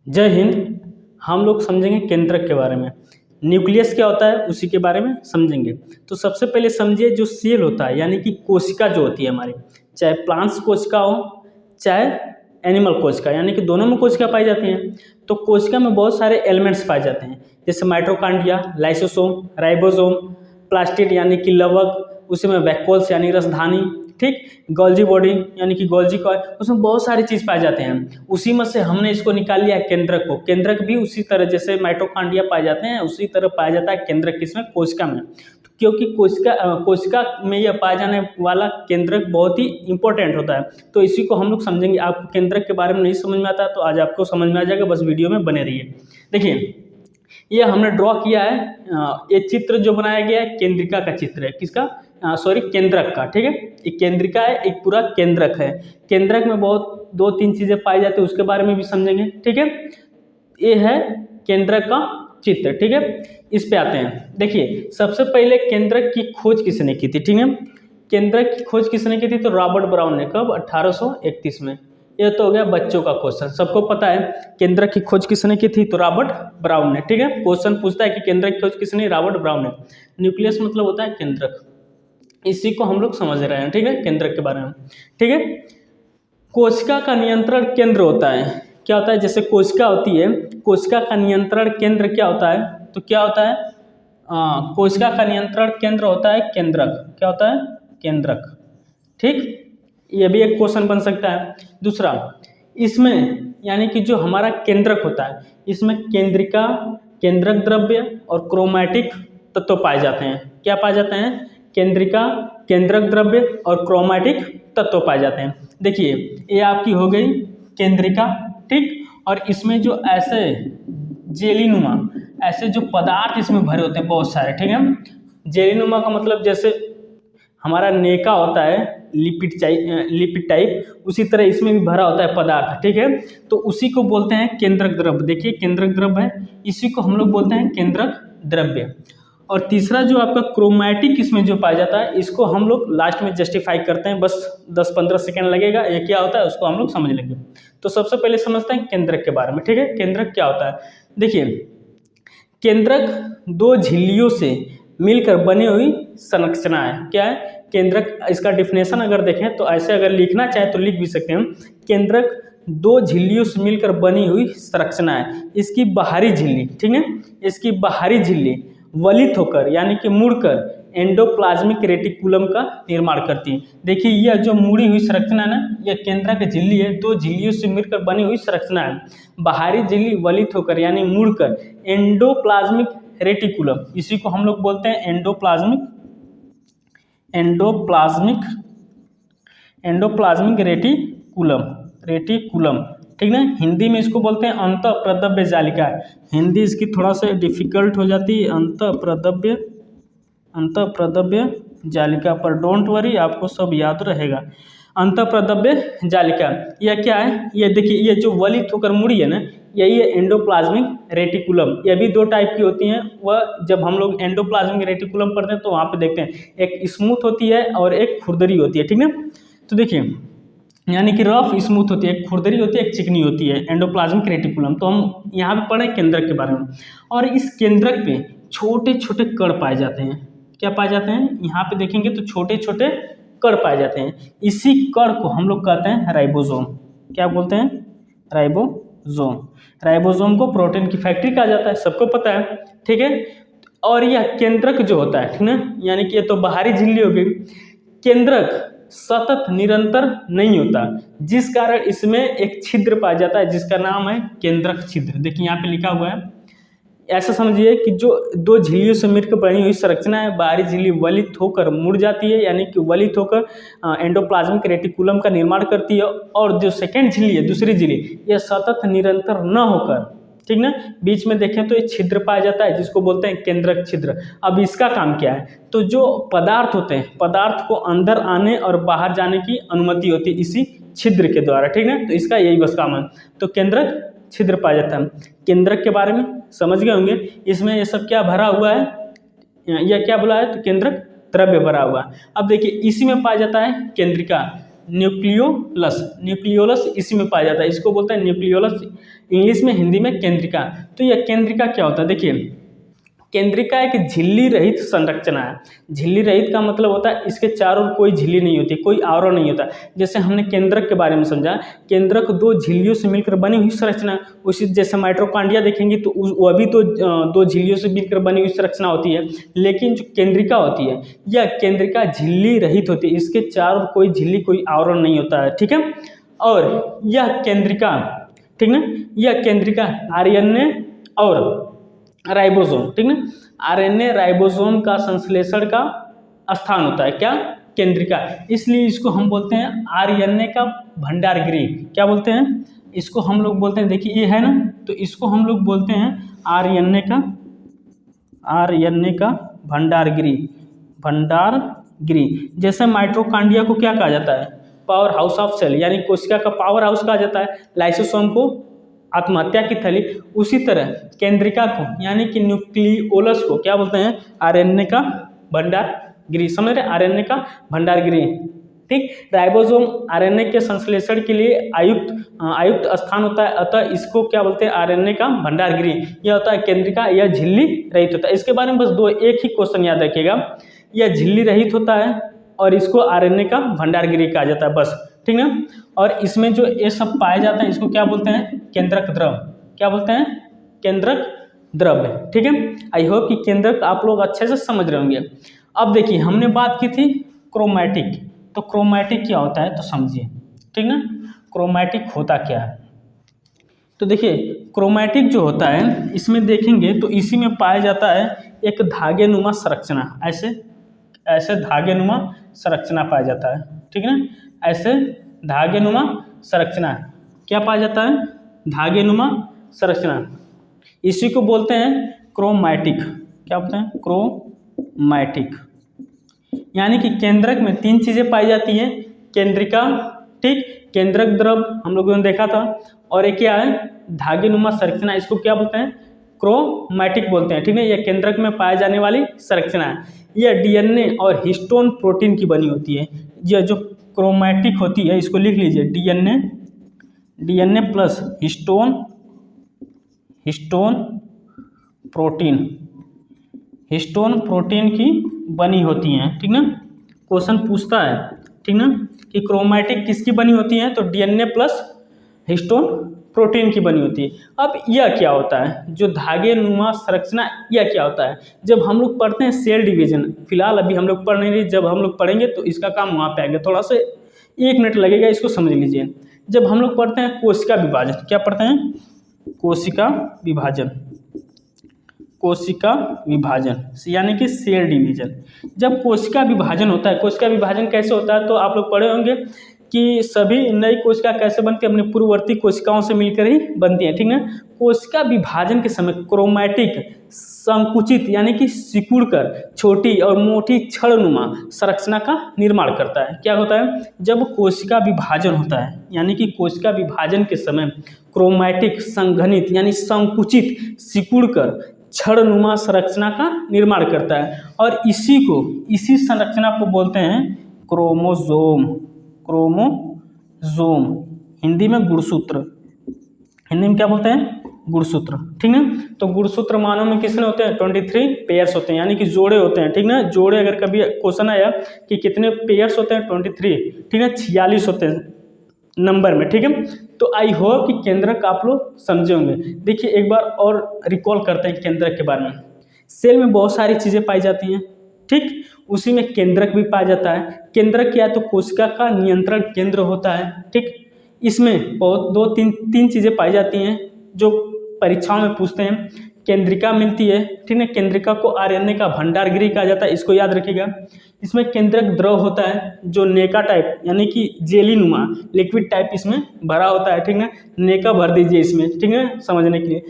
जय हिंद। हम लोग समझेंगे केंद्रक के बारे में। न्यूक्लियस क्या होता है उसी के बारे में समझेंगे। तो सबसे पहले समझिए जो सेल होता है यानी कि कोशिका जो होती है हमारी, चाहे प्लांट्स कोशिका हो चाहे एनिमल कोशिका, यानी कि दोनों में कोशिका पाई जाती हैं। तो कोशिका में बहुत सारे एलिमेंट्स पाए जाते हैं, जैसे माइटोकॉन्ड्रिया, लाइसोसोम, राइबोसोम, प्लास्टिड यानी कि लवक, उसी में वैक्यूल्स यानी रसधानी, ठीक, गोल्जी बॉडी यानी कि गोल्जी कॉइल, उसमें बहुत सारी चीज़ पाए जाते हैं। उसी में से हमने इसको निकाल लिया केंद्रक को। केंद्रक भी उसी तरह जैसे माइटोकॉन्ड्रिया पाए जाते हैं उसी तरह पाया जाता है केंद्रक, किसमें, कोशिका में। तो क्योंकि कोशिका में यह पाया जाने वाला केंद्रक बहुत ही इंपॉर्टेंट होता है, तो इसी को हम लोग समझेंगे। आपको केंद्रक के बारे में नहीं समझ में आता तो आज आपको समझ में आ जाएगा, बस वीडियो में बने रहिए। देखिए ये हमने ड्रॉ किया है, ये चित्र जो बनाया गया है केंद्रिका का चित्र है, किसका, सॉरी केंद्रक का, ठीक है। एक केंद्रिका है, एक पूरा केंद्रक है। केंद्रक में बहुत दो तीन चीजें पाई जाती है, उसके बारे में भी समझेंगे, ठीक है। ये है केंद्रक का चित्र, ठीक है। इस पे आते हैं। देखिए सबसे पहले केंद्रक की खोज किसने की थी, ठीक है। केंद्रक की खोज किसने की थी, तो रॉबर्ट ब्राउन ने। कब, 1831 में। यह तो हो गया बच्चों का क्वेश्चन, सबको पता है केंद्रक की खोज किसने की थी, तो रॉबर्ट ब्राउन ने, ठीक है। क्वेश्चन पूछता है कि केंद्रक की खोज किसने, रॉबर्ट ब्राउन ने। न्यूक्लियस मतलब होता है केंद्रक, इसी को हम लोग समझ रहे हैं, ठीक है, केंद्रक के बारे में, ठीक है। कोशिका का नियंत्रण केंद्र होता है, क्या होता है, जैसे कोशिका होती है, कोशिका का नियंत्रण केंद्र क्या होता है, तो क्या होता है, कोशिका का नियंत्रण केंद्र होता है केंद्रक। क्या होता है, केंद्रक, ठीक। ये भी एक क्वेश्चन बन सकता है। दूसरा, इसमें यानी कि जो हमारा केंद्रक होता है, इसमें केंद्रिका, केंद्रक द्रव्य और क्रोमैटिक तत्व पाए जाते हैं। क्या पाए जाते हैं, केंद्रिका, केंद्रक द्रव्य और क्रोमैटिक तत्व पाए जाते हैं। देखिए ये आपकी हो गई केंद्रिका, ठीक। और इसमें जो ऐसे जेलीनुमा, ऐसे जो पदार्थ इसमें भरे होते हैं बहुत सारे, ठीक है। जेलीनुमा का मतलब जैसे हमारा नेका होता है लिपिड टाइप, उसी तरह इसमें भी भरा होता है पदार्थ, ठीक है। तो उसी को बोलते हैं केंद्रक द्रव्य। देखिए केंद्रक द्रव्य है, इसी को हम लोग बोलते हैं केंद्रक द्रव्य। और तीसरा जो आपका क्रोमैटिक इसमें जो पाया जाता है, इसको हम लोग लास्ट में जस्टिफाई करते हैं, बस 10-15 सेकेंड लगेगा। ये क्या होता है उसको हम लोग समझ लेंगे। तो सबसे पहले समझते हैं केंद्रक के बारे में, ठीक है। केंद्रक क्या होता है, देखिए केंद्रक दो झिल्लियों से मिलकर बनी हुई संरचना है। क्या है केंद्रक, इसका डिफिनेशन अगर देखें तो ऐसे अगर लिखना चाहे तो लिख भी सकते हैं। केंद्रक दो झिल्लियों से मिलकर बनी हुई संरचना है। इसकी बाहरी झिल्ली, ठीक है, इसकी बाहरी झिल्ली वलित होकर यानी कि मुड़कर एंडोप्लाज्मिक रेटिकुलम का निर्माण करती है। देखिए यह जो मुड़ी हुई संरचना है ना, यह केंद्रक झिल्ली है, दो झिल्लियों से मिलकर बनी हुई संरचना है। बाहरी झिल्ली वलित होकर यानी मुड़कर एंडोप्लाज्मिक रेटिकुलम, इसी को हम लोग बोलते हैं एंडोप्लाज्मिक रेटिकुलम, ठीक ना। हिंदी में इसको बोलते हैं अंतःप्रद्रव्य जालिका। हिंदी इसकी थोड़ा सा डिफिकल्ट हो जाती है, अंतःप्रद्रव्य जालिका, पर डोंट वरी आपको सब याद रहेगा। अंतःप्रद्रव्य जालिका यह क्या है, ये देखिए ये जो वलित होकर मुड़ी है ना, यही है एंडोप्लाज्मिक रेटिकुलम। ये भी दो टाइप की होती हैं। वह जब हम लोग एंडोप्लाज्मिक रेटिकुलम पढ़ते हैं तो वहाँ पे देखते हैं, एक स्मूथ होती है और एक खुरदरी होती है, ठीक है। तो देखिए यानी कि रफ स्मूथ होती है, एक खुरदरी होती है, एक चिकनी होती है, एंडोप्लाज्मिक रेटिकुलम। तो हम यहाँ पे पढ़े केंद्रक के बारे में। और इस केंद्रक पे छोटे छोटे कण पाए जाते हैं। क्या पाए जाते हैं, यहाँ पे देखेंगे तो छोटे छोटे कण पाए जाते हैं। इसी कण को हम लोग कहते हैं राइबोसोम। क्या बोलते हैं, राइबोसोम। राइबोसोम को प्रोटीन की फैक्ट्री कहा जाता है, सबको पता है, ठीक है। और यह केंद्रक जो होता है, ठीक ना, यानी कि ये तो बाहरी झिल्ली हो गई। केंद्रक सतत निरंतर नहीं होता, जिस कारण इसमें एक छिद्र पाया जाता है जिसका नाम है केंद्रक छिद्र। देखिए यहाँ पे लिखा हुआ है, ऐसा समझिए कि जो दो झिल्लियों से मिलकर बनी हुई संरचना है, बाहरी झिल्ली वलित होकर मुड़ जाती है यानी कि वलित होकर एंडोप्लाज्मिक रेटिकुलम का निर्माण करती है। और जो सेकेंड झिल्ली है, दूसरी झिल्ली, यह सतत निरंतर न होकर, ठीक ना, बीच में देखें तो ये छिद्र पाया जाता है जिसको बोलते हैं केंद्रक छिद्र। अब इसका काम क्या है, तो जो पदार्थ होते हैं, पदार्थ को अंदर आने और बाहर जाने की अनुमति होती है इसी छिद्र के द्वारा, ठीक है। तो इसका यही बस काम है। तो केंद्रक छिद्र पाया जाता है। केंद्रक के बारे में समझ गए होंगे। इसमें ये सब क्या भरा हुआ है, यह क्या बोला है, तो केंद्रक द्रव्य भरा हुआ है। अब देखिए इसी में पाया जाता है केंद्रिका। न्यूक्लियोलस, न्यूक्लियोलस इसी में पाया जाता है, इसको बोलते हैं न्यूक्लियोलस, इंग्लिश में, हिंदी में केंद्रिका। तो यह केंद्रिका क्या होता है, देखिए केंद्रिका एक झिल्ली रहित संरचना है। झिल्ली रहित का मतलब होता है इसके चारों ओर कोई झिल्ली नहीं होती, कोई आवरण नहीं होता। जैसे हमने केंद्रक के बारे में समझा, केंद्रक दो झिल्लियों से मिलकर बनी हुई संरचना है। उसी जैसे माइटोकॉन्ड्रिया देखेंगे तो वह भी तो दो झिल्लियों से मिलकर बनी हुई संरचना होती है। लेकिन जो केंद्रिका होती है, यह केंद्रिका झिल्ली रहित होती है, इसके चारों ओर कोई झिल्ली, कोई आवरण नहीं होता है, ठीक है। और यह केंद्रिका, ठीक ना, यह केंद्रिका आरएनए और राइबोसोम, ठीक ना, आरएनए राइबोसोम का संश्लेषण का स्थान होता है, क्या, केंद्रिका। इसलिए इसको हम बोलते हैं आरएनए का भंडारगृह। क्या बोलते हैं इसको, हम लोग बोलते हैं, देखिए ये है ना, तो इसको हम लोग बोलते हैं आरएनए का भंडारगृह, भंडारगृह। जैसे माइटोकॉन्ड्रिया को क्या कहा जाता है, पावर हाउस ऑफ सेल, यानी कोशिका का पावर हाउस कहा जाता है। लाइसोसोम को आत्महत्या की थैली। उसी तरह केंद्रिका को यानी कि न्यूक्लियोलस को क्या बोलते हैं, आरएनए का भंडारगृह। समझ रहे, आरएनए का भंडारगृह, ठीक। राइबोसोम आरएनए के संश्लेषण के लिए आयुक्त स्थान होता है, अतः इसको क्या बोलते हैं, आरएनए का भंडारगृह। यह होता है केंद्रिका, यह झिल्ली रहित होता है। इसके बारे में बस एक ही क्वेश्चन याद रखिएगा, यह झिल्ली रहित होता है और इसको आरएनए का भंडारगृह कहा जाता है, बस, ठीक ना। और इसमें जो ये सब पाए जाते हैं इसको क्या बोलते हैं, केंद्रक द्रव। क्या बोलते हैं, केंद्रक द्रव, ठीक है। आई होप कि केंद्रक आप लोग अच्छे से समझ रहे होंगे। अब देखिए हमने बात की थी क्रोमैटिक, तो क्रोमैटिक क्या होता है तो समझिए, ठीक ना, क्रोमैटिक होता क्या है। तो देखिए क्रोमैटिक जो होता है इसमें देखेंगे तो इसी में पाया जाता है एक धागेनुमा संरचना, ऐसे धागेनुमा संरचना पाया जाता है, ठीक है ना। ऐसे धागेनुमा संरचना क्या पाया जाता है, धागेनुमा संरचना, इसी को बोलते हैं क्रोमैटिक। क्या बोलते हैं, क्रोमैटिक। यानी कि केंद्रक में तीन चीजें पाई जाती हैं, केंद्रिका, ठीक, केंद्रक द्रव हम लोगों ने देखा था, और एक क्या है, धागेनुमा संरचना, इसको क्या बोलते हैं, क्रोमैटिक बोलते हैं, ठीक है। यह केंद्रक में पाए जाने वाली संरचना है। यह डीएनए और हिस्टोन प्रोटीन की बनी होती है। यह जो क्रोमैटिक होती है इसको लिख लीजिए, डीएनए प्लस हिस्टोन प्रोटीन की बनी होती हैं, ठीक ना। क्वेश्चन पूछता है, ठीक ना, कि क्रोमैटिक किसकी बनी होती है, तो डीएनए प्लस हिस्टोन प्रोटीन की बनी होती है। अब यह क्या होता है, जो धागेनुमा संरचना, यह क्या होता है, जब हम लोग पढ़ते हैं सेल डिवीजन, फिलहाल अभी हम लोग पढ़ नहीं रहे, जब हम लोग पढ़ेंगे तो इसका काम वहाँ पे आएगा, थोड़ा सा 1 मिनट लगेगा, इसको समझ लीजिए। जब हम लोग पढ़ते हैं कोशिका विभाजन, क्या पढ़ते हैं, कोशिका विभाजन यानी कि सेल डिवीजन। जब कोशिका विभाजन होता है, कोशिका विभाजन कैसे होता है, तो आप लोग पढ़े होंगे कि सभी नई कोशिका कैसे बनती है, अपने पूर्ववर्ती कोशिकाओं से मिलकर ही बनती है, ठीक है। कोशिका विभाजन के समय क्रोमैटिक संकुचित यानी कि सिकुड़कर छोटी और मोटी छड़नुमा संरचना का निर्माण करता है। क्या होता है, जब कोशिका विभाजन होता है, यानी कि कोशिका विभाजन के समय क्रोमैटिक संघनित यानी संकुचित सिकुड़कर छड़नुमा संरचना का निर्माण करता है, और इसी संरचना को बोलते हैं क्रोमोसोम, हिंदी में गुणसूत्र, हिंदी में क्या बोलते हैं, गुणसूत्र, ठीक ना। तो गुणसूत्र मानव में कितने होते हैं, 23 पेयर्स होते हैं, यानी कि जोड़े होते हैं, ठीक ना। जोड़े अगर कभी क्वेश्चन आया कि कितने पेयर्स होते हैं, 23, ठीक है, 46 होते हैं नंबर में, ठीक है। तो आई होप कि केंद्रक आप लोग समझे होंगे। देखिए एक बार और रिकॉल करते हैं केंद्रक के बारे में। सेल में बहुत सारी चीज़ें पाई जाती हैं, ठीक, उसी में केंद्रक भी पाया जाता है। केंद्रक क्या है, तो कोशिका का नियंत्रण केंद्र होता है, ठीक। इसमें बहुत तीन चीज़ें पाई जाती हैं जो परीक्षाओं में पूछते हैं। केंद्रिका मिलती है, ठीक है, केंद्रिका को आरएनए का भंडारगृह कहा जाता है, इसको याद रखिएगा। इसमें केंद्रक द्रव होता है जो नेका टाइप यानी कि जेलीनुमा लिक्विड टाइप इसमें भरा होता है, ठीक है। नेका भर दीजिए इसमें, ठीक है, समझने के लिए।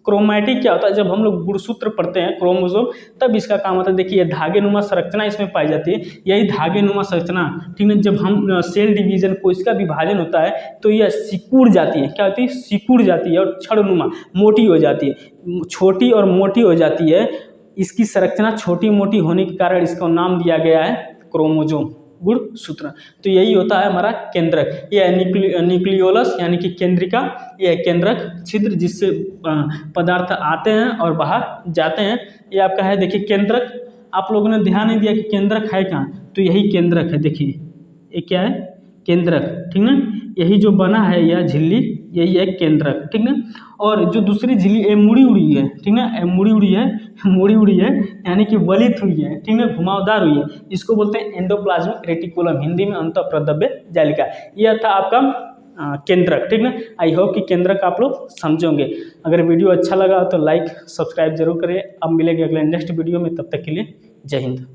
क्रोमैटिक क्या होता है, जब हम लोग गुणसूत्र पढ़ते हैं क्रोमोसोम, तब इसका काम होता है। देखिए धागेनुमा संरचना इसमें पाई जाती है, यही धागेनुमा संरचना, ठीक है। जब हम सेल डिवीजन कोशिका विभाजन होता है तो यह सिकुड़ जाती है, क्या होती है, सिकुड़ जाती है और छड़नुमा मोटी हो जाती है, छोटी और मोटी हो जाती है। इसकी संरचना छोटी मोटी होने के कारण इसका नाम दिया गया है क्रोमोसोम, गुणसूत्र। तो यही होता है हमारा केंद्रक। ये न्यूक्लियोलस यानी कि केंद्रिका, ये केंद्रक छिद्र जिससे पदार्थ आते हैं और बाहर जाते हैं। ये आपका है देखिए केंद्रक। आप लोगों ने ध्यान नहीं दिया कि केंद्रक है कहाँ, तो यही केंद्रक है। देखिए ये क्या है, केंद्रक, ठीक ना। यही जो बना है यह झिल्ली, यही है केंद्रक, ठीक ना। और जो दूसरी झिल्ली ये मुड़ी उड़ी है, ठीक ना, ये मुड़ी उड़ी है यानी कि वलित हुई है, ठीक ना, घुमावदार हुई है। इसको बोलते हैं एंडोप्लाज्मिक रेटिकुलम, हिंदी में अंतःप्रद्रव्य जालिका। यह था आपका केंद्रक, ठीक ना। आई होप कि केंद्रक आप लोग समझोगे। अगर वीडियो अच्छा लगा तो लाइक सब्सक्राइब जरूर करें। अब मिलेंगे अगले नेक्स्ट वीडियो में, तब तक के लिए जय हिंद।